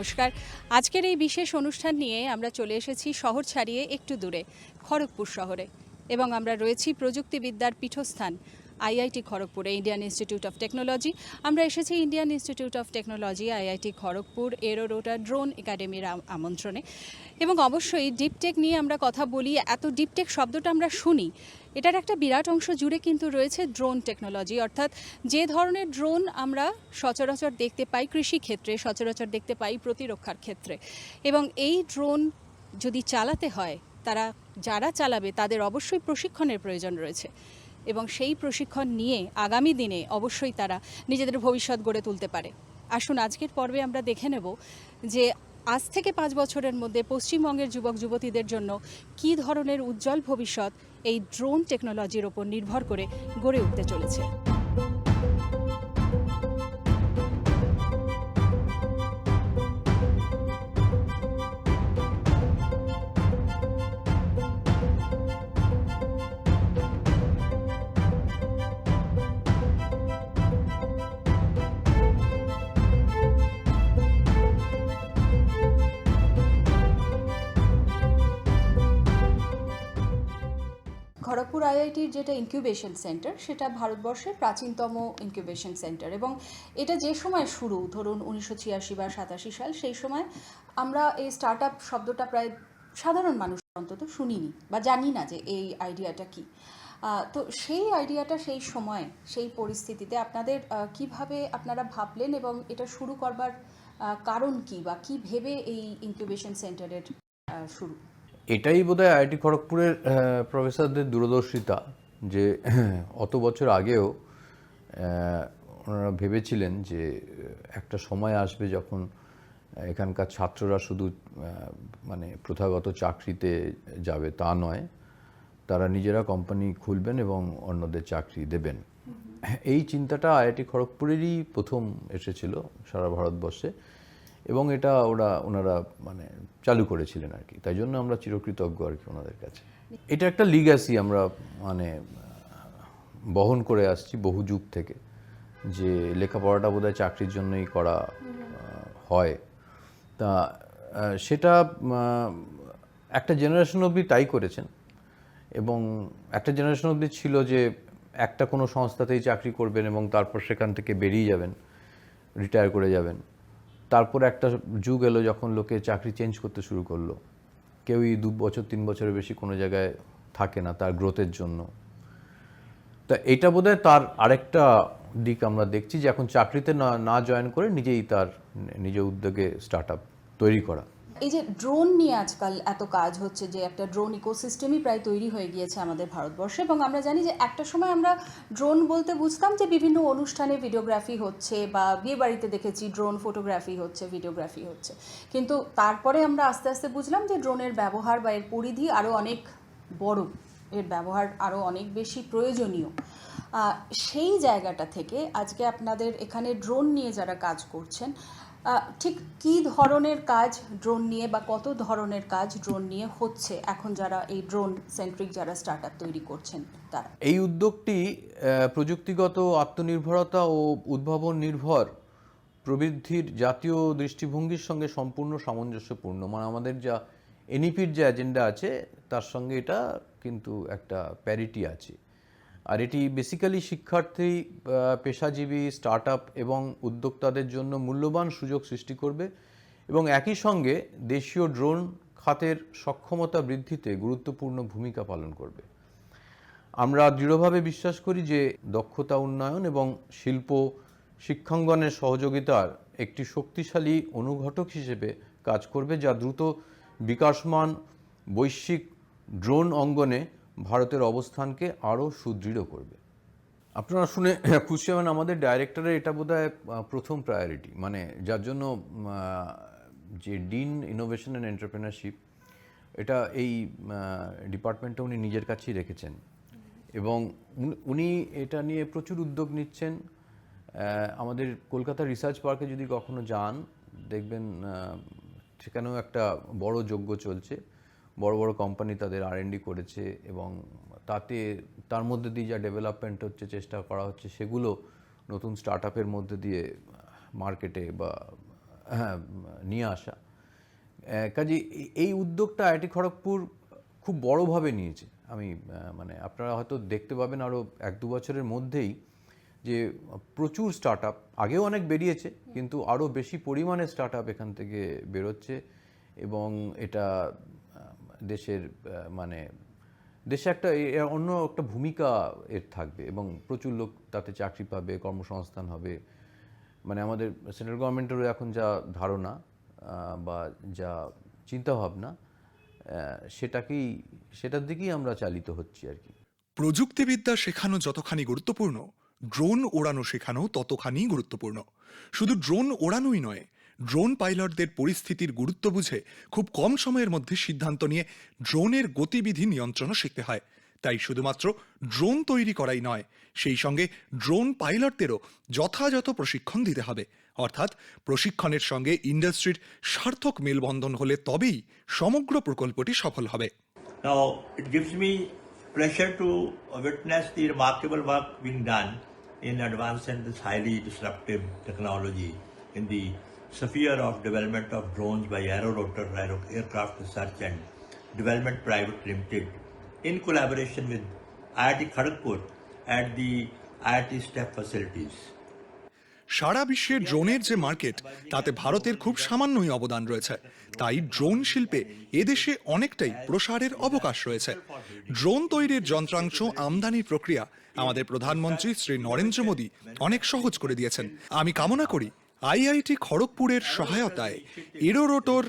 নমস্কার। আজকের এই বিশেষ অনুষ্ঠান নিয়ে আমরা চলে এসেছি শহর ছাড়িয়ে একটু দূরে, খড়গপুর শহরে, এবং আমরা রয়েছি প্রযুক্তিবিদ্যার পীঠস্থান আইআইটি খড়গপুরে, ইন্ডিয়ান ইনস্টিটিউট অফ টেকনোলজি। আমরা এসেছি Indian Institute of Technology, IIT Kharagpur, Aerorotor drone একাডেমির আমন্ত্রণে। এবং অবশ্যই ডিপটেক নিয়ে আমরা কথা বলি, এত ডিপটেক শব্দটা আমরা শুনি, এটার একটা বিরাট অংশ জুড়ে কিন্তু রয়েছে ড্রোন টেকনোলজি, অর্থাৎ যে ধরনের ড্রোন আমরা সচরাচর দেখতে পাই কৃষিক্ষেত্রে, সচরাচর দেখতে পাই প্রতিরক্ষার ক্ষেত্রে। এবং এই ড্রোন যদি চালাতে হয়, যারা চালাবে তাদের অবশ্যই প্রশিক্ষণের প্রয়োজন রয়েছে, এবং সেই প্রশিক্ষণ নিয়ে আগামী দিনে অবশ্যই তারা নিজেদের ভবিষ্যৎ গড়ে তুলতে পারে। আসুন আজকের পর্বে আমরা দেখে নেব যে আজ থেকে 5 বছরের মধ্যে পশ্চিমবঙ্গের যুবক যুবতীদের জন্য কী ধরনের উজ্জ্বল ভবিষ্যৎ এই ড্রোন টেকনোলজির ওপর নির্ভর করে গড়ে উঠতে চলেছে। খড়গপুর আইআইটির যেটা ইনকিউবেশন সেন্টার, সেটা ভারতবর্ষের প্রাচীনতম ইনকিউবেশন সেন্টার, এবং এটা যে সময় শুরু, ধরুন 1986 বা 87 সাল, সেই সময় আমরা এই স্টার্ট আপ শব্দটা প্রায় সাধারণ মানুষ অন্তত শুনিনি বা জানি না যে এই আইডিয়াটা কি। তো সেই আইডিয়াটা সেই সময়, সেই পরিস্থিতিতে আপনাদের কিভাবে আপনারা ভাবলেন, এবং এটা শুরু করবার কারণ কি, বা কি ভেবে এই ইনকিউবেশন সেন্টারের শুরু? এটাই বোধহয় আইআইটি খড়গপুরের প্রফেসরদের দূরদর্শিতা যে অত বছর আগেও ওনারা ভেবেছিলেন যে একটা সময় আসবে যখন এখানকার ছাত্ররা শুধু মানে প্রথাগত চাকরিতে যাবে তা নয়, তারা নিজেরা কোম্পানি খুলবেন এবং অন্যদের চাকরি দেবেন। এই চিন্তাটা আইআইটি খড়গপুরেরই প্রথম এসেছিল সারা ভারতবর্ষে, এবং এটা ওনারা মানে চালু করেছিলেন আর কি। তাই জন্য আমরা চিরকৃতজ্ঞ আর কি ওনাদের কাছে। এটা একটা লিগ্যাসি আমরা মানে বহন করে আসছি বহু যুগ থেকে, যে লেখাপড়াটা বোধহয় চাকরির জন্যই করা হয়। তা সেটা একটা জেনারেশন অবধি তাই করেছেন, এবং একটা জেনারেশন অবধি ছিল যে একটা কোনো সংস্থাতেই চাকরি করবেন এবং তারপর সেখান থেকে বেরিয়ে যাবেন, রিটায়ার করে যাবেন। তারপর একটা যুগ এলো যখন লোকে চাকরি চেঞ্জ করতে শুরু করলো, কেউই 2 বছর 3 বছরের বেশি কোনো জায়গায় থাকে না তার গ্রোথের জন্য। তা এটা বোধহয় তার আরেকটা দিক আমরা দেখছি, যে এখন চাকরিতে না জয়েন করে নিজ উদ্যোগে স্টার্ট আপ তৈরি করা। এই যে ড্রোন নিয়ে আজকাল এত কাজ হচ্ছে, যে একটা ড্রোন ইকোসিস্টেমই প্রায় তৈরি হয়ে গিয়েছে আমাদের ভারতবর্ষে, এবং আমরা জানি যে একটা সময় আমরা ড্রোন বলতে বুঝতাম যে বিভিন্ন অনুষ্ঠানে ভিডিওগ্রাফি হচ্ছে, বা বিয়ে বাড়িতে দেখেছি ড্রোন ফটোগ্রাফি হচ্ছে, ভিডিওগ্রাফি হচ্ছে। কিন্তু তারপরে আমরা আস্তে আস্তে বুঝলাম যে ড্রোনের ব্যবহার বা এর পরিধি আরও অনেক বড়, এর ব্যবহার আরও অনেক বেশি প্রয়োজনীয়। সেই জায়গাটা থেকে আজকে আপনাদের এখানে ড্রোন নিয়ে যারা কাজ করছেন, ঠিক কী ধরনের কাজ ড্রোন নিয়ে, বা কত ধরনের কাজ ড্রোন নিয়ে হচ্ছে এখন, যারা এই ড্রোন সেন্ট্রিক যারা স্টার্ট আপ তৈরি করছেন তারা? এই উদ্যোগটি প্রযুক্তিগত আত্মনির্ভরতা ও উদ্ভাবন নির্ভর প্রবৃদ্ধির জাতীয় দৃষ্টিভঙ্গির সঙ্গে সম্পূর্ণ সামঞ্জস্যপূর্ণ। মানে আমাদের যা এনইপির যে এজেন্ডা আছে তার সঙ্গে এটা কিন্তু একটা প্যারিটি আছে। আর এটি বেসিক্যালি শিক্ষার্থী, পেশাজীবী, স্টার্ট আপ এবং উদ্যোক্তাদের জন্য মূল্যবান সুযোগ সৃষ্টি করবে, এবং একই সঙ্গে দেশীয় ড্রোন খাতের সক্ষমতা বৃদ্ধিতে গুরুত্বপূর্ণ ভূমিকা পালন করবে। আমরা দৃঢ়ভাবে বিশ্বাস করি যে দক্ষতা উন্নয়ন এবং শিক্ষাঙ্গনের সহযোগিতার একটি শক্তিশালী অনুঘটক হিসেবে কাজ করবে, যা দ্রুত বিকাশমান বৈশ্বিক ড্রোন অঙ্গনে ভারতের অবস্থানকে আরও সুদৃঢ় করবে। আপনারা শুনে খুশি হবেন, আমাদের ডাইরেক্টরের এটা বোধহয় প্রথম প্রায়োরিটি, মানে যার জন্য যে ডিন ইনোভেশন অ্যান্ড এন্টারপ্রেনারশিপ, এটা এই ডিপার্টমেন্টটা উনি নিজের কাছেই রেখেছেন, এবং উনি এটা নিয়ে প্রচুর উদ্যোগ নিচ্ছেন। আমাদের কলকাতা রিসার্চ পার্কে যদি কখনো যান, দেখবেন সেখানেও একটা বড় যজ্ঞ চলছে। বড় বড় কোম্পানি তাদের R&D করেছে, এবং তার মধ্যে দিয়ে যা ডেভেলপমেন্ট হচ্ছে, চেষ্টা করা হচ্ছে, সেগুলো নতুন স্টার্ট আপের মধ্যে দিয়ে মার্কেটে বা হ্যাঁ নিয়ে আসা। কাজে এই উদ্যোগটা আইআইটি খড়গপুর খুব বড়ভাবে নিয়েছে। আমি মানে আপনারা হয়তো দেখতে পাবেন আরও 1-2 বছরের মধ্যেই যে প্রচুর স্টার্ট আপ, আগেও অনেক বেরিয়েছে কিন্তু আরও বেশি পরিমাণে স্টার্ট আপ এখান থেকে বেরোচ্ছে এবং এটা দেশের মানে দেশে একটা অন্য একটা ভূমিকা এর থাকবে এবং প্রচুর লোক তাতে চাকরি পাবে, কর্মসংস্থান হবে। মানে আমাদের সেন্ট্রাল গভর্নমেন্টেরও এখন যা ধারণা বা যা চিন্তাভাবনা সেটার দিকেই আমরা চালিত হচ্ছি আর কি। প্রযুক্তিবিদ্যা শেখানো যতখানি গুরুত্বপূর্ণ, ড্রোন ওড়ানো শেখানো ততখানি গুরুত্বপূর্ণ। শুধু ড্রোন ওড়ানোই নয়, ড্রোন পাইলটদের পরিস্থিতির গুরুত্ব বুঝে খুব কম সময়ের মধ্যে সিদ্ধান্ত নিয়ে ড্রোনের গতিবিধি নিয়ন্ত্রণও শিখতে হয়। তাই শুধুমাত্র ড্রোন তৈরি করাই নয়, সেই সঙ্গে ড্রোন পাইলটদেরও যথাযথ প্রশিক্ষণ দিতে হবে। অর্থাৎ প্রশিক্ষণের সঙ্গে ইন্ডাস্ট্রির সার্থক মেলবন্ধন হলে তবেই সমগ্র প্রকল্পটি সফল হবে। Now, it gives me pleasure to witness the remarkable work being done in advancing this highly disruptive technology in the sphere of development of drones by Aerorotor Aircraft Research and Development Private Limited in collaboration with IIT Kharagpur at the IIT STEP facilities. সারা বিশ্বে ড্রোনের যে market, তাতে ভারতের খুব সামান্যই অবদান রয়েছে। তাই ড্রোন শিল্পে এদেশে অনেকটাই প্রসারের অবকাশ রয়েছে। ড্রোন তৈরির যন্ত্রাংশ আমদানির প্রক্রিয়া আমাদের প্রধানমন্ত্রী শ্রী নরেন্দ্র মোদী অনেক সহজ করে দিয়েছেন। আমি কামনা করি আইআইটি খড়গপুরের সহায়তায় Aerorotor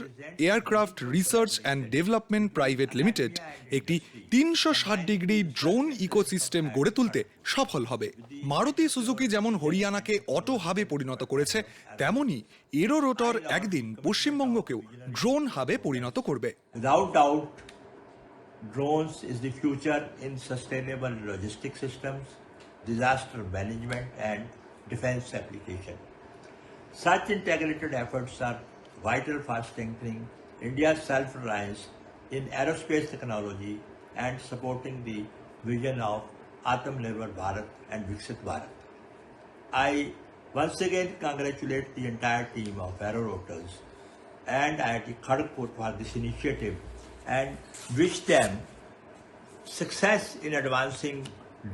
aircraft research and development private limited একটি 360 ডিগ্রি ড্রোন ইকোসিস্টেম গড়ে তুলতে সফল হবে। মারুতি সুজুকি যেমন হরিয়ানাকে অটো হাবে পরিণত করেছে, তেমনি এরোরোটর একদিন পশ্চিমবঙ্গকেও ড্রোন হাবে পরিণত করবে। Without doubt, drones is the future in sustainable logistic systems, disaster management and defense application. Such integrated efforts are vital for strengthening India's self-reliance in aerospace technology and supporting the vision of Atmanirbhar Bharat and Viksit Bharat. I once again congratulate the entire team of Aerorotors and IIT Kharagpur for this initiative and wish them success in advancing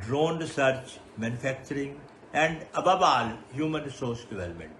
drone research, manufacturing and above all human resource development.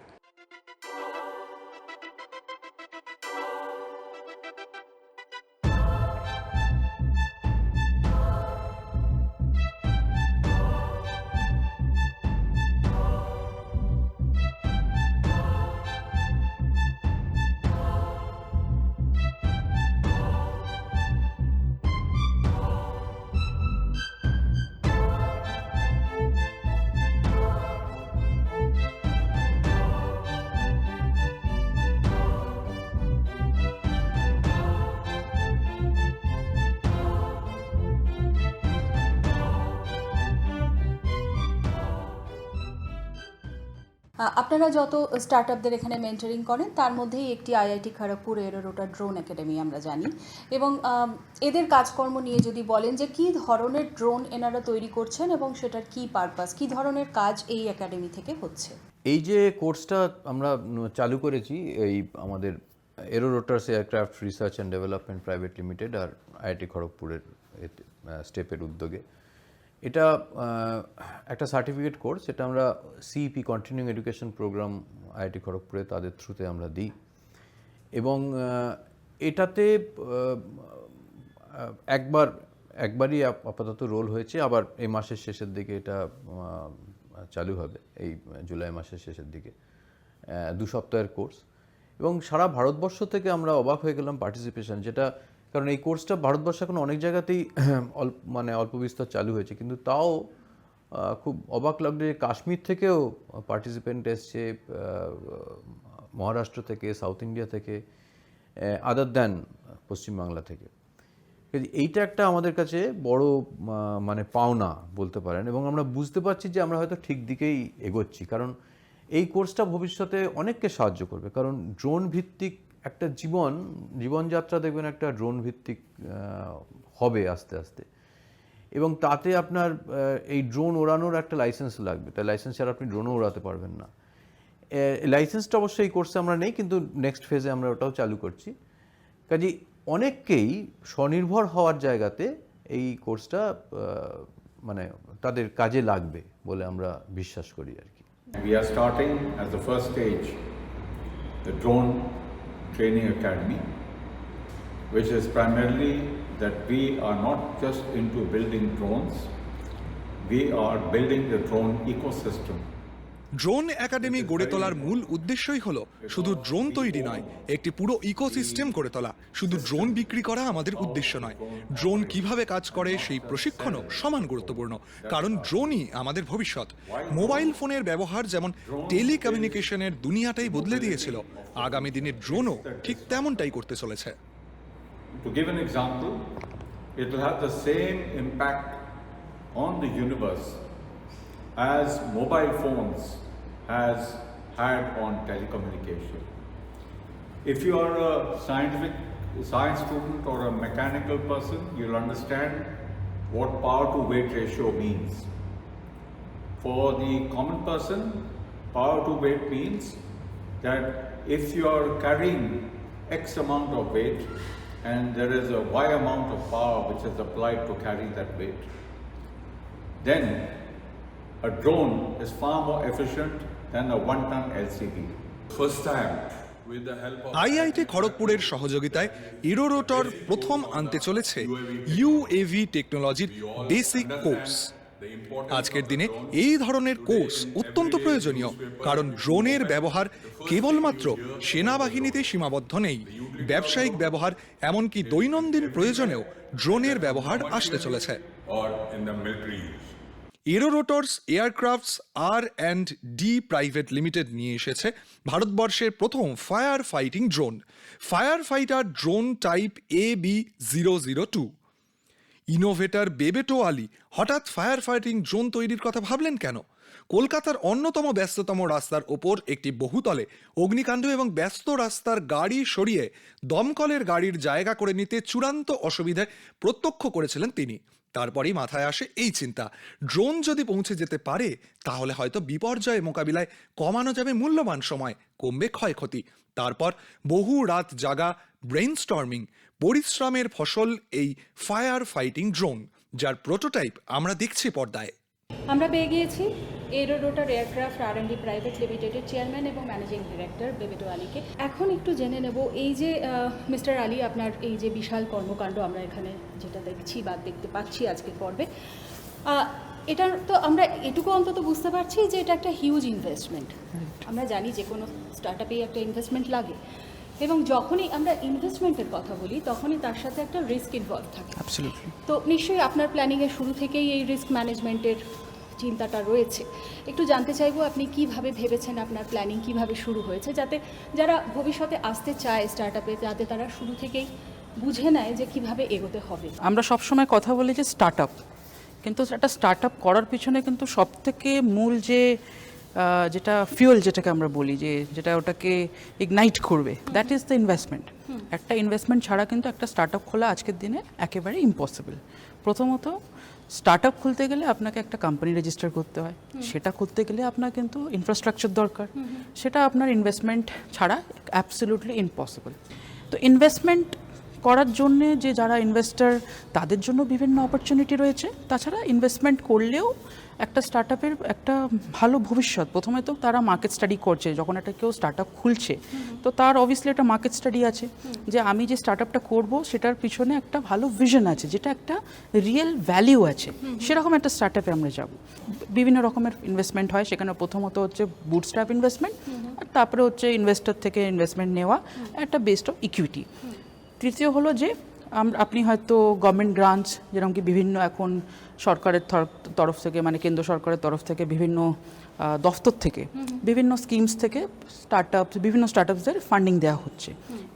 আপনারা যত স্টার্টআপদের এখানে mentoring করেন তার মধ্যেই একটি IIT Kharagpur এরোরোটার drone academy আমরা জানি এবং এদের কাজকর্ম নিয়ে যদি বলেন যে কী ধরনের ড্রোন এনারা তৈরি করছেন এবং সেটার কী পারপাস, কী ধরনের কাজ এই একাডেমি থেকে হচ্ছে। এই যে কোর্সটা আমরা চালু করেছি এই আমাদের Aerorotors aircraft research and development private limited আর আইআইটি খড়গপুরের স্টেপের উদ্যোগে, এটা একটা সার্টিফিকেট কোর্স। এটা আমরা CEP continuing education programme IIT খড়গপুরে তাদের থ্রুতে আমরা দিই এবং এটাতে একবারই আপাতত রোল হয়েছে, আবার এই মাসের শেষের দিকে এটা চালু হবে, এই জুলাই মাসের শেষের দিকে 2 সপ্তাহের কোর্স। এবং সারা ভারতবর্ষ থেকে আমরা অবাক হয়ে গেলাম পার্টিসিপেশন, যেটা কারণ এই কোর্সটা ভারতবর্ষে এখন অনেক জায়গাতেই অল্প বিস্তর চালু হয়েছে, কিন্তু তাও খুব অবাক লাগলো যে কাশ্মীর থেকেও পার্টিসিপেন্ট এসছে, মহারাষ্ট্র থেকে, সাউথ ইন্ডিয়া থেকে, আদার দ্যান পশ্চিমবাংলা থেকে। এইটা একটা আমাদের কাছে বড় মানে পাওনা বলতে পারেন এবং আমরা বুঝতে পারছি যে আমরা হয়তো ঠিক দিকেই এগোচ্ছি, কারণ এই কোর্সটা ভবিষ্যতে অনেককে সাহায্য করবে। কারণ ড্রোন ভিত্তিক একটা জীবনযাত্রা দেখবেন একটা ড্রোন ভিত্তিক হবে আস্তে আস্তে, এবং তাতে আপনার এই ড্রোন ওড়ানোর একটা লাইসেন্স লাগবে, তাই লাইসেন্স ছাড়া আপনি ড্রোনও ওড়াতে পারবেন না। লাইসেন্সটা অবশ্যই এই কোর্সে আমরা নেই, কিন্তু নেক্সট ফেজে আমরা ওটাও চালু করছি। কাজেই অনেককেই স্বনির্ভর হওয়ার জায়গাতে এই কোর্সটা মানে তাদের কাজে লাগবে বলে আমরা বিশ্বাস করি আর কি। We are starting as the first stage the drone training academy, which is primarily that we are not just into building drones, we are building the drone ecosystem. Drone academy গড়ে তোলার মূল উদ্দেশ্যই হলো শুধু ড্রোন তৈরি নয়, একটি পুরো ইকোসিস্টেম গড়ে তোলা। শুধু ড্রোন বিক্রি করা আমাদের উদ্দেশ্য নয়, ড্রোন কিভাবে কাজ করে সেই প্রশিক্ষণও সমান গুরুত্বপূর্ণ, কারণ ড্রোনই আমাদের ভবিষ্যৎ। মোবাইল ফোনের ব্যবহার যেমন টেলিকমিউনিকেশনের দুনিয়াটাই বদলে দিয়েছিল, আগামী দিনে ড্রোনও ঠিক তেমনটাই করতে চলেছে। To give an example, it will have the same impact on the universe as mobile phones has had on telecommunication. If you are a science student or a mechanical person, you'll understand what power to weight ratio means. For the common person, power to weight means that if you are carrying X amount of weight and there is a Y amount of power which is applied to carry that weight, then a drone is far more efficient than a one-ton LCV. First time, with the help of IIT খড়গপুরের সহযোগিতায় Aerorotor প্রথম আনতে চলেছে UAV টেকনোলজির basic course. আজকের দিনে এই ধরনের কোর্স অত্যন্ত প্রয়োজনীয়, কারণ ড্রোনের ব্যবহার কেবলমাত্র সেনাবাহিনীতে সীমাবদ্ধ নেই। ব্যবসায়িক ব্যবহার এমনকি দৈনন্দিন প্রয়োজনেও ড্রোনের ব্যবহার আসতে চলেছে। or in the military use. Aerorotors aircrafts R&D private limited নিয়ে এসেছে ভারতবর্ষের প্রথম fire fighting drone, fire fighter drone type AB002। Innovator Bebeto Ali হঠাৎ ফায়ার ফাইটিং ড্রোন তৈরির কথা ভাবলেন কেন? কলকাতার অন্যতম ব্যস্ততম রাস্তার ওপর একটি বহুতলে অগ্নিকাণ্ড এবং ব্যস্ত রাস্তার গাড়ি সরিয়ে দমকলের গাড়ির জায়গা করে নিতে চূড়ান্ত অসুবিধায় প্রত্যক্ষ করেছিলেন তিনি। তারপরেই মাথায় আসে এই চিন্তা, ড্রোন যদি পৌঁছে যেতে পারে তাহলে হয়তো বিপর্যয় মোকাবিলায় কমানো যাবে মূল্যবান সময়, কমবে ক্ষয়ক্ষতি। তারপর বহু রাত জাগা ব্রেইনস্টর্মিং, পরিশ্রমের ফসল এই ফায়ার ফাইটিং ড্রোন, যার প্রোটোটাইপ আমরা দেখছি পর্দায়। আমরা পেয়ে গিয়েছি এরোরোটর এয়ারক্রাফট R&D প্রাইভেট লিমিটেডের চেয়ারম্যান এবং ম্যানেজিং ডিরেক্টর বেবেটো আলীকে। এখন একটু জেনে নেব, এই যে মিস্টার আলী, আপনার এই যে বিশাল কর্মকাণ্ড আমরা এখানে যেটা দেখছি বা দেখতে পাচ্ছি আজকের পর্বে, এটা তো আমরা এটুকু অন্তত বুঝতে পারছি যে এটা একটা হিউজ ইনভেস্টমেন্ট। আমরা জানি যে কোনো স্টার্ট আপেই একটা ইনভেস্টমেন্ট লাগে, এবং যখনই আমরা ইনভেস্টমেন্টের কথা বলি তখনই তার সাথে একটা রিস্ক ইনভলভ থাকে। অ্যাবসলিউটলি। তো নিশ্চয়ই আপনার প্ল্যানিংয়ের শুরু থেকেই এই রিস্ক ম্যানেজমেন্টের চিন্তাটা রয়েছে। একটু জানতে চাইবো আপনি কিভাবে ভেবেছেন, আপনার প্ল্যানিং কিভাবে শুরু হয়েছে, যাতে যারা ভবিষ্যতে আসতে চায় স্টার্ট আপে, যাতে তারা শুরু থেকেই বুঝে নেয় যে কিভাবে এগোতে হবে। আমরা সবসময় কথা বলি যে স্টার্ট আপ, কিন্তু একটা স্টার্ট আপ করার পিছনে কিন্তু সবথেকে মূল যে যেটা ফিউল যেটাকে আমরা বলি, যে যেটা ওটাকে ইগনাইট করবে, দ্যাট ইজ দ্য ইনভেস্টমেন্ট। একটা ইনভেস্টমেন্ট ছাড়া কিন্তু একটা স্টার্ট আপ খোলা আজকের দিনে একেবারে ইম্পসিবল। প্রথমত স্টার্ট আপ খুলতে গেলে আপনাকে একটা কোম্পানি রেজিস্টার করতে হয়, সেটা করতে গেলে আপনার কিন্তু ইনফ্রাস্ট্রাকচার দরকার, সেটা আপনার ইনভেস্টমেন্ট ছাড়া অ্যাবসলিউটলি ইম্পসিবল। তো ইনভেস্টমেন্ট করার জন্যে যে যারা ইনভেস্টার, তাদের জন্য বিভিন্ন অপরচুনিটি রয়েছে। তাছাড়া ইনভেস্টমেন্ট করলেও একটা স্টার্ট আপের একটা ভালো ভবিষ্যৎ। প্রথমে তো তারা মার্কেট স্টাডি করছে, যখন একটা কেউ স্টার্ট আপ খুলছে তো তার অবভিয়াসলি একটা মার্কেট স্টাডি আছে, যে আমি যে স্টার্ট আপটা করবো সেটার পিছনে একটা ভালো ভিশন আছে, যেটা একটা রিয়েল ভ্যালিউ আছে, সেরকম একটা স্টার্ট আপে আমরা যাব। বিভিন্ন রকমের ইনভেস্টমেন্ট হয়, সেখানে প্রথমত হচ্ছে বুটস্ট্র্যাপ ইনভেস্টমেন্ট, আর তারপরে হচ্ছে ইনভেস্টর থেকে ইনভেস্টমেন্ট নেওয়া, একটা বেসড অফ ইকুইটি। তৃতীয় হলো যে আপনি হয়তো গভর্নমেন্ট গ্রান্টস, যেরকম কি বিভিন্ন এখন সরকারের তরফ থেকে, মানে কেন্দ্র সরকারের তরফ থেকে বিভিন্ন দফতর থেকে বিভিন্ন স্কিমস থেকে বিভিন্ন স্টার্টআপসদের ফান্ডিং দেওয়া হচ্ছে।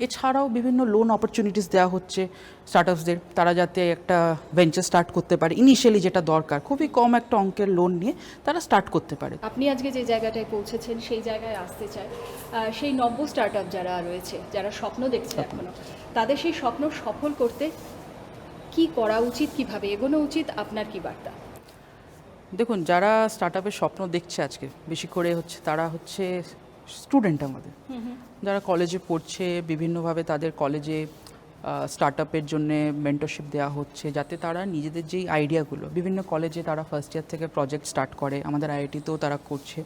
এছাড়াও বিভিন্ন লোন অপরচুনিটিস দেওয়া হচ্ছে স্টার্টআপসদের, তারা যাতে একটা ভেঞ্চার স্টার্ট করতে পারে, ইনিশিয়ালি যেটা দরকার খুবই কম একটা অঙ্কের লোন নিয়ে তারা স্টার্ট করতে পারে। আপনি আজকে যে জায়গাটায় পৌঁছেছেন সেই জায়গায় আসতে চায় সেই নব্য স্টার্ট আপ যারা রয়েছে, যারা স্বপ্ন দেখছে এখনো, তাদের সেই স্বপ্ন সফল করতে কি করা উচিত, কিভাবে এগোনো উচিত, আপনার কি বার্তা? দেখুন, যারা স্টার্ট আপের স্বপ্ন দেখছে আজকে বেশি করে হচ্ছে, তারা হচ্ছে স্টুডেন্ট আমাদের, যারা কলেজে পড়ছে, বিভিন্নভাবে তাদের কলেজে স্টার্ট আপের জন্যে মেন্টরশিপ দেওয়া হচ্ছে, যাতে তারা নিজেদের যেই আইডিয়াগুলো, বিভিন্ন কলেজে তারা ফার্স্ট ইয়ার থেকে প্রজেক্ট স্টার্ট করে, আমাদের আইআইটিতেও তারা করছে।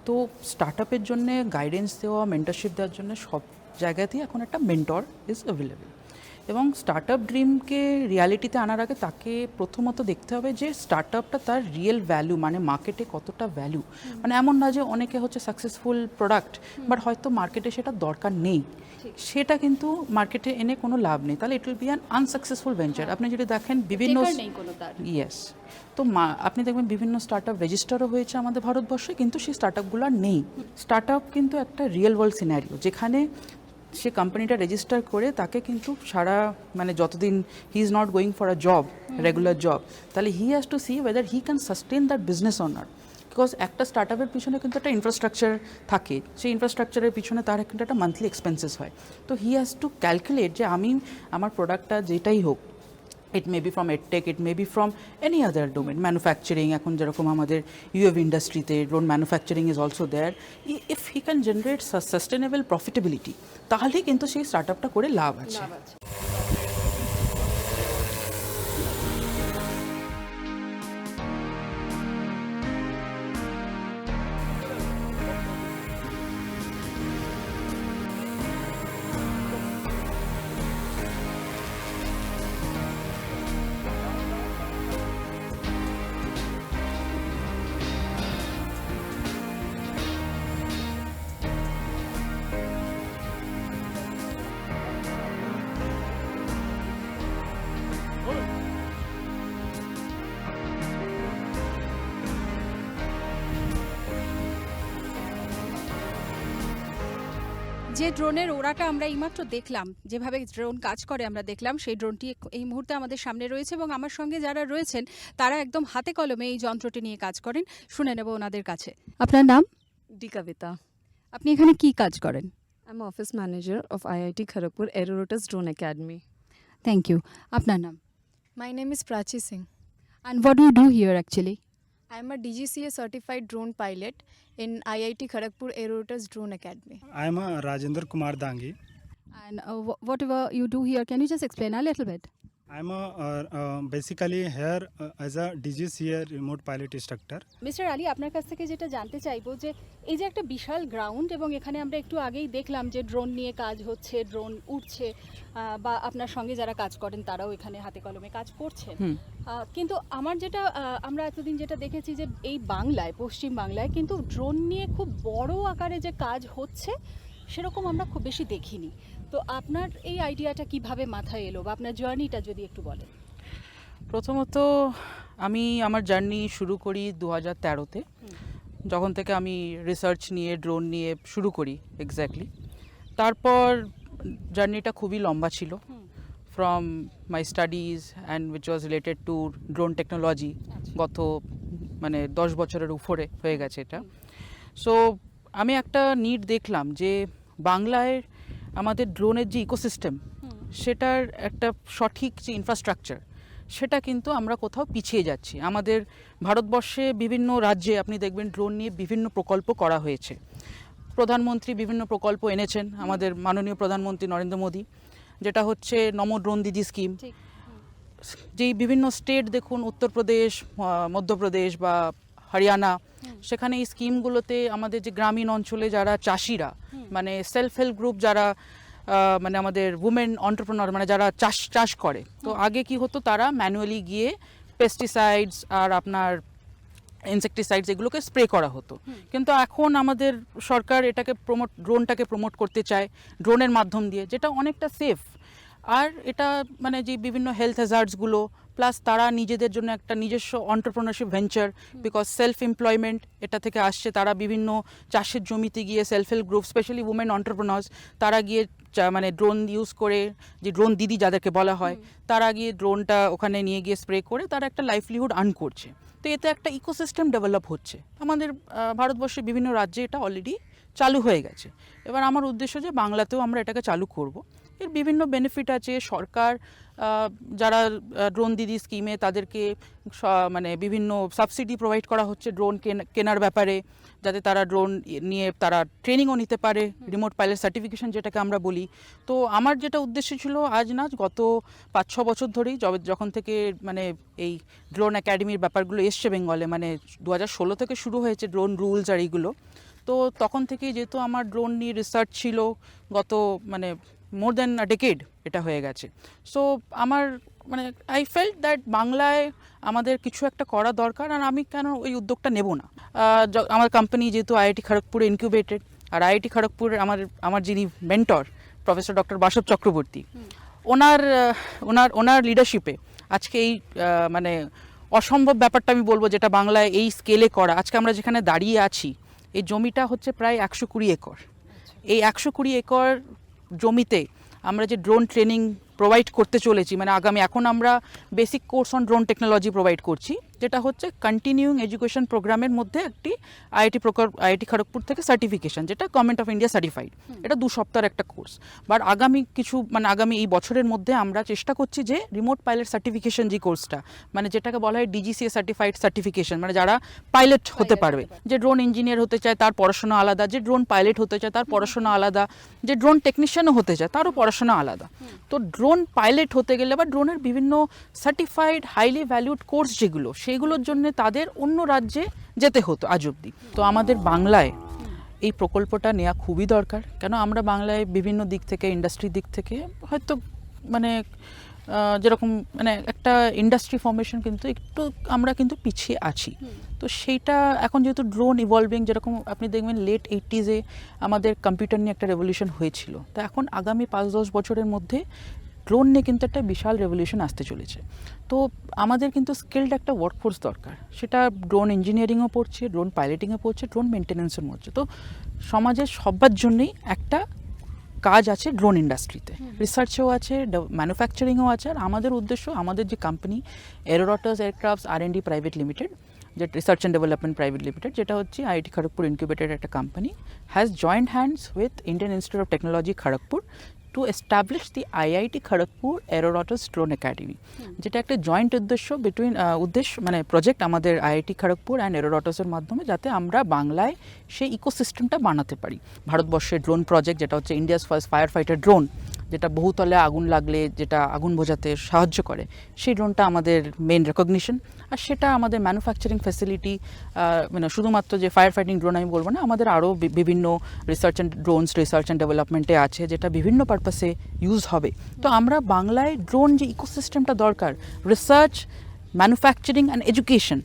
তো স্টার্ট আপের জন্যে গাইডেন্স দেওয়া, মেন্টরশিপ দেওয়ার জন্য সব জায়গাতেই এখন একটা মেন্টর ইজ অ্যাভেলেবেল। এবং স্টার্ট আপ ড্রিমকে রিয়ালিটিতে আনার আগে তাকে প্রথমত দেখতে হবে যে স্টার্ট আপটা তার রিয়েল ভ্যালু, মানে মার্কেটে কতটা ভ্যালু। মানে এমন না যে অনেকে হচ্ছে সাকসেসফুল প্রোডাক্ট, বাট হয়তো মার্কেটে সেটা দরকার নেই, সেটা কিন্তু মার্কেটে এনে কোনো লাভ নেই, তাহলে it will be an unsuccessful venture. আপনি যদি দেখেন বিভিন্ন ইয়েস, তো আপনি দেখবেন বিভিন্ন স্টার্ট আপ রেজিস্টারও হয়েছে আমাদের ভারতবর্ষে, কিন্তু সেই স্টার্ট আপগুলো আর নেই। স্টার্ট আপ কিন্তু একটা রিয়েল ওয়ার্ল্ড সিনারিও, যেখানে সে কোম্পানিটা রেজিস্টার করে তাকে কিন্তু সারা মানে যতদিন he is not going for a job, regular job, তাহলে he has to see whether he can sustain that business or not. Because একটা স্টার্ট আপের পিছনে কিন্তু একটা ইনফ্রাস্ট্রাকচার থাকে, সেই ইনফ্রাস্ট্রাকচারের পিছনে তার কিন্তু একটা মান্থলি এক্সপেন্সেস হয়। তো হি হ্যাজ টু ক্যালকুলেট যে আমি আমার প্রোডাক্টটা যেটাই হোক, it may be from edtech, it may be from any other domain, manufacturing, এখন যেরকম আমাদের UAV ইন্ডাস্ট্রিতে drone manufacturing is also there. If he can generate sustainable profitability, তাহলে কিন্তু সেই স্টার্টআপটা করে লাভ আছে। যে ড্রোনের ওড়াটা আমরা এইমাত্র দেখলাম, যেভাবে ড্রোন কাজ করে আমরা দেখলাম, সেই ড্রোনটি এই মুহূর্তে আমাদের সামনে রয়েছে এবং আমার সঙ্গে যারা রয়েছেন তারা একদম হাতে কলমে এই যন্ত্রটি নিয়ে কাজ করেন। শুনে নেব ওনাদের কাছে। আপনার নাম? D. Kavita. আপনি এখানে কি কাজ করেন? I'm Office Manager of IIT Kharagpur Aerorutus Drone Academy. Thank you. আপনার নাম? My name is Prachi Singh. And what do you do here actually? I am a DGCA certified drone pilot in IIT Kharagpur Aerorutus Drone Academy. I am Rajendra Kumar Dangi. And whatever you do here, can you just explain a little bit? I am basically here as a DGCA remote pilot instructor. Mister Ali, আপনার কাছ থেকে যেটা জানতে চাইবো যে এই যে একটা বিশাল গ্রাউন্ড এবং এখানে আমরা একটু আগেই দেখলাম যে ড্রোন নিয়ে কাজ হচ্ছে, ড্রোন উঠছে, বা আপনার সঙ্গে যারা কাজ করেন তারাও এখানে হাতে কলমে কাজ করছেন, কিন্তু আমার যেটা আমরা এতদিন যেটা দেখেছি যে এই বাংলায়, পশ্চিম বাংলায় কিন্তু ড্রোন নিয়ে খুব বড় আকারে যে কাজ হচ্ছে সেরকম আমরা খুব বেশি দেখিনি। তো আপনার এই আইডিয়াটা কিভাবে মাথায় এলো, বা আপনার জার্নিটা যদি একটু বলেন। প্রথমত আমি আমার জার্নি শুরু করি 2013-তে, যখন থেকে আমি রিসার্চ নিয়ে ড্রোন নিয়ে শুরু করি এক্স্যাক্টলি। তারপর জার্নিটা খুবই লম্বা ছিল, from my studies and which was related to drone technology. গত মানে 10 বছরের উপরে হয়ে গেছে এটা। সো আমি একটা নিড দেখলাম যে বাংলায় আমাদের ড্রোনের যে ইকোসিস্টেম, সেটার একটা সঠিক যে ইনফ্রাস্ট্রাকচার, সেটা কিন্তু আমরা কোথাও পিছিয়ে যাচ্ছি। আমাদের ভারতবর্ষে বিভিন্ন রাজ্যে আপনি দেখবেন ড্রোন নিয়ে বিভিন্ন প্রকল্প করা হয়েছে। প্রধানমন্ত্রী বিভিন্ন প্রকল্প এনেছেন, আমাদের মাননীয় প্রধানমন্ত্রী নরেন্দ্র মোদী, যেটা হচ্ছে নমো ড্রোন দিদি স্কিম। যেই বিভিন্ন স্টেট দেখুন, উত্তরপ্রদেশ, মধ্যপ্রদেশ বা হরিয়ানা, সেখানে এই স্কিমগুলোতে আমাদের যে গ্রামীণ অঞ্চলে যারা চাষিরা, মানে সেলফ হেল্প গ্রুপ যারা, মানে আমাদের উমেন অন্টারপ্রেনার, মানে যারা চাষ করে, তো আগে কি হতো, তারা ম্যানুয়ালি গিয়ে পেস্টিসাইডস আর আপনার ইনসেকটিসাইডস এগুলোকে স্প্রে করা হতো। কিন্তু এখন আমাদের সরকার এটাকে ড্রোনটাকে প্রমোট করতে চায় ড্রোনের মাধ্যম দিয়ে, যেটা অনেকটা সেফ। আর এটা মানে যে বিভিন্ন হেলথ হ্যাজার্ডসগুলো, প্লাস তারা নিজেদের জন্য একটা নিজস্ব entrepreneurship venture, because self employment এটা থেকে আসছে। তারা বিভিন্ন চাষের জমিতে গিয়ে self help group, specially women entrepreneurs, তারা গিয়ে মানে ড্রোন ইউজ করে, যে ড্রোন দিদি যাদেরকে বলা হয়, তারা গিয়ে ড্রোনটা ওখানে নিয়ে গিয়ে স্প্রে করে তারা একটা লাইভলিহুড আর্ন করছে। তো এতে একটা ইকোসিস্টেম ডেভেলপ হচ্ছে। আমাদের ভারতবর্ষের বিভিন্ন রাজ্যে এটা অলরেডি চালু হয়ে গেছে। এবার আমার উদ্দেশ্য যে বাংলাতেও আমরা এটাকে চালু করব। এর বিভিন্ন বেনিফিট আছে। সরকার যারা ড্রোন দিদি স্কিমে তাদেরকে মানে বিভিন্ন সাবসিডি প্রোভাইড করা হচ্ছে ড্রোন কেনার ব্যাপারে, যাতে তারা ড্রোন নিয়ে তারা ট্রেনিংও নিতে পারে, রিমোট পাইলট সার্টিফিকেশন যেটাকে আমরা বলি। তো আমার যেটা উদ্দেশ্য ছিল আজ না, গত 5-6 বছর ধরেই যখন থেকে মানে এই ড্রোন একাডেমির ব্যাপারগুলো এসছে বেঙ্গলে, মানে 2016 থেকে শুরু হয়েছে ড্রোন রুলস আর এইগুলো। তো তখন থেকেই যেহেতু আমার ড্রোন নিয়ে রিসার্চ ছিল, গত মানে মোর দ্যান আ ডেকেড এটা হয়ে গেছে। সো আমার মানে আই ফেল্ট দ্যাট বাংলায় আমাদের কিছু একটা করা দরকার, আর আমি কেন ওই উদ্যোগটা নেব না। আমার কোম্পানি যেহেতু আইআইটি খড়গপুরে ইনকিউবেটেড, আর আইআইটি খড়গপুর আমার যিনি mentor professor doctor Basava Chakraborty, ওনার লিডারশিপে আজকে এই মানে অসম্ভব ব্যাপারটা আমি বলবো, যেটা বাংলায় এই স্কেলে করা। আজকে আমরা যেখানে দাঁড়িয়ে আছি, এই জমিটা হচ্ছে প্রায় 120 একর। এই 120 একর জমিতে আমরা যে ড্রোন ট্রেনিং প্রোভাইড করতে চলেছি, মানে আগামী, এখন আমরা basic course on drone technology provide করছি, যেটা হচ্ছে কন্টিনিউইং এডুকেশন প্রোগ্রামের মধ্যে একটি আইআইটি খড়গপুর থেকে সার্টিফিকেশন, যেটা গভর্নমেন্ট অফ ইন্ডিয়া সার্টিফাইড। এটা 2 সপ্তাহের একটা কোর্স। বাট আগামী এই বছরের মধ্যে আমরা চেষ্টা করছি যে রিমোট পাইলট সার্টিফিকেশন যে কোর্সটা, মানে যেটাকে বলা হয় ডিজিসিএ সার্টিফাইড সার্টিফিকেশন, মানে যারা পাইলট হতে পারবে, যে ড্রোন ইঞ্জিনিয়ার হতে চায় তার পড়াশোনা আলাদা, যে ড্রোন পাইলট হতে চায় তার পড়াশোনা আলাদা, যে ড্রোন টেকনিশিয়ানও হতে চায় তারও পড়াশোনা আলাদা। তো ড্রোন পাইলট হতে গেলে বা ড্রোনের বিভিন্ন সার্টিফাইড হাইলি ভ্যালুড কোর্স যেগুলো, সেইগুলোর জন্য তাদের অন্য রাজ্যে যেতে হতো আজ অব্দি। তো আমাদের বাংলায় এই প্রকল্পটা নেওয়া খুবই দরকার, কেন আমরা বাংলায় বিভিন্ন দিক থেকে, ইন্ডাস্ট্রির দিক থেকে হয়তো মানে যেরকম মানে একটা ইন্ডাস্ট্রি ফর্মেশন কিন্তু একটু আমরা কিন্তু পিছিয়ে আছি। তো সেইটা এখন যেহেতু ড্রোন ইভলভিং, যেরকম আপনি দেখবেন লেট 80s আমাদের কম্পিউটার নিয়ে একটা রেভলিউশন হয়েছিল, তো এখন আগামী 5-10 বছরের মধ্যে ড্রোন নিয়ে কিন্তু একটা বিশাল রেভলিউশন আসতে চলেছে। তো আমাদের কিন্তু স্কিলড একটা ওয়ার্কফোর্স দরকার, সেটা ড্রোন ইঞ্জিনিয়ারিংও পড়ছে, ড্রোন পাইলটিংও পড়ছে, ড্রোন মেনটেন্যান্সও পড়ছে। তো সমাজের সবার জন্যই একটা কাজ আছে ড্রোন ইন্ডাস্ট্রিতে, রিসার্চেও আছে, ম্যানুফ্যাকচারিংও আছে। আর আমাদের উদ্দেশ্য, আমাদের যে company Aerorotors aircrafts R and D private limited, যে research and development private limited, যেটা হচ্ছে আইআইটি খড়গপুর ইনকিউবেটেড একটা company, has joined hands with Indian Institute of Technology Kharagpur to establish the IIT Kharagpur Aerorotors drone academy, যেটা একটা জয়েন্ট উদ্দেশ্য মানে প্রজেক্ট আমাদের IIT Kharagpur and এরোরটাসের মাধ্যমে, যাতে আমরা বাংলায় সেই ইকোসিস্টেমটা বানাতে পারি। ভারতবর্ষের ড্রোন প্রজেক্ট, যেটা হচ্ছে India's first fire fighter drone, যেটা বহুতলে আগুন লাগলে যেটা আগুন বোঝাতে সাহায্য করে, সেই ড্রোনটা আমাদের মেন রেকগনিশন। আর সেটা আমাদের ম্যানুফ্যাকচারিং ফ্যাসিলিটি, মানে শুধুমাত্র যে ফায়ার ফাইটিং ড্রোন আমি বলবো না, আমাদের আরও বিভিন্ন রিসার্চ অ্যান্ড ডেভেলপমেন্টে আছে, যেটা বিভিন্ন পারপাসে ইউজ হবে। তো আমরা বাংলায় ড্রোন যে ইকোসিস্টেমটা দরকার, রিসার্চ, ম্যানুফ্যাকচারিং অ্যান্ড এডুকেশন,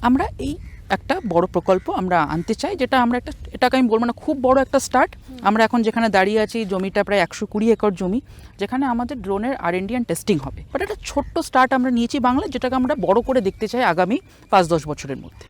আমরা এই একটা বড় প্রকল্প আমরা আনতে চাই, যেটা আমরা এটাকে আমি বলবো না খুব বড় একটা স্টার্ট। আমরা এখন যেখানে দাঁড়িয়ে আছি, জমিটা প্রায় 120 একর জমি, যেখানে আমাদের ড্রোনের আর&ডি অ্যান্ড টেস্টিং হবে। বাট একটা ছোট্ট স্টার্ট আমরা নিয়েছি বাংলায়, যেটাকে আমরা বড় করে দেখতে চাই আগামী 5-10 বছরের মধ্যে।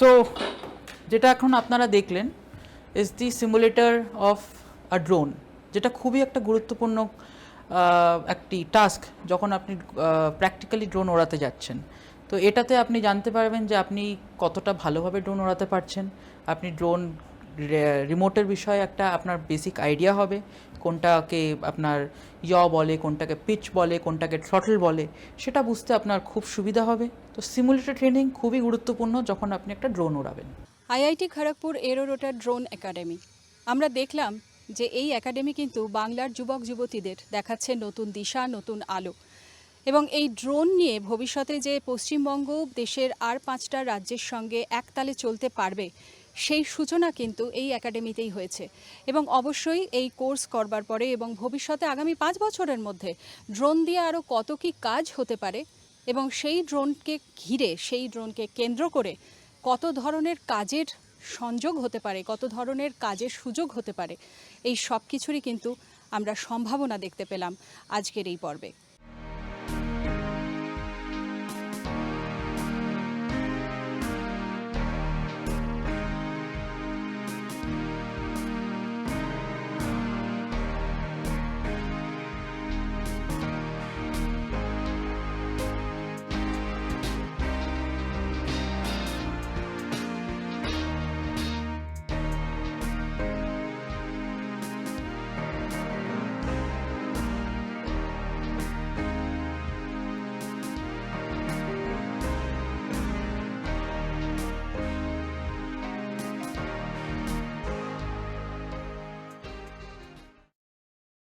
সো যেটা এখন আপনারা দেখলেন is the simulator of a drone, যেটা খুবই একটা গুরুত্বপূর্ণ একটি টাস্ক যখন আপনি প্র্যাকটিক্যালি ড্রোন ওড়াতে যাচ্ছেন। তো এটাতে আপনি জানতে পারবেন যে আপনি কতটা ভালোভাবে ড্রোন ওড়াতে পারছেন। আপনি ড্রোন রিমোটের বিষয়ে একটা আপনার বেসিক আইডিয়া হবে, কোনটাকে আপনার বলে, কোনটাকে পিচ বলে, কোনটাকে থ্রটল বলে, সেটা বুঝতে আপনার খুব সুবিধা হবে। তো সিমুলেটর ট্রেনিং খুবই গুরুত্বপূর্ণ যখন আপনি একটা ড্রোন ওড়াবেন। IIT Kharagpur Aerorotor drone academy, আমরা দেখলাম যে এই একাডেমি কিন্তু বাংলার যুবক যুবতীদের দেখাচ্ছে নতুন দিশা, নতুন আলো। এবং এই ড্রোন নিয়ে ভবিষ্যতে যে পশ্চিমবঙ্গ দেশের আর 5টা রাজ্যের সঙ্গে একতালে চলতে পারবে, সেই সূচনা কিন্তু এই একাডেমিতেই হয়েছে। এবং অবশ্যই এই কোর্স করবার পরে এবং ভবিষ্যতে আগামী 5 বছরের মধ্যে ড্রোন দিয়ে আরও কত কী কাজ হতে পারে, এবং সেই ড্রোনকে ঘিরে, সেই ড্রোনকে কেন্দ্র করে কত ধরনের কাজের সংযোগ হতে পারে, কত ধরনের কাজের সুযোগ হতে পারে, এই সব কিছুরই কিন্তু আমরা সম্ভাবনা দেখতে পেলাম আজকের এই পর্বে।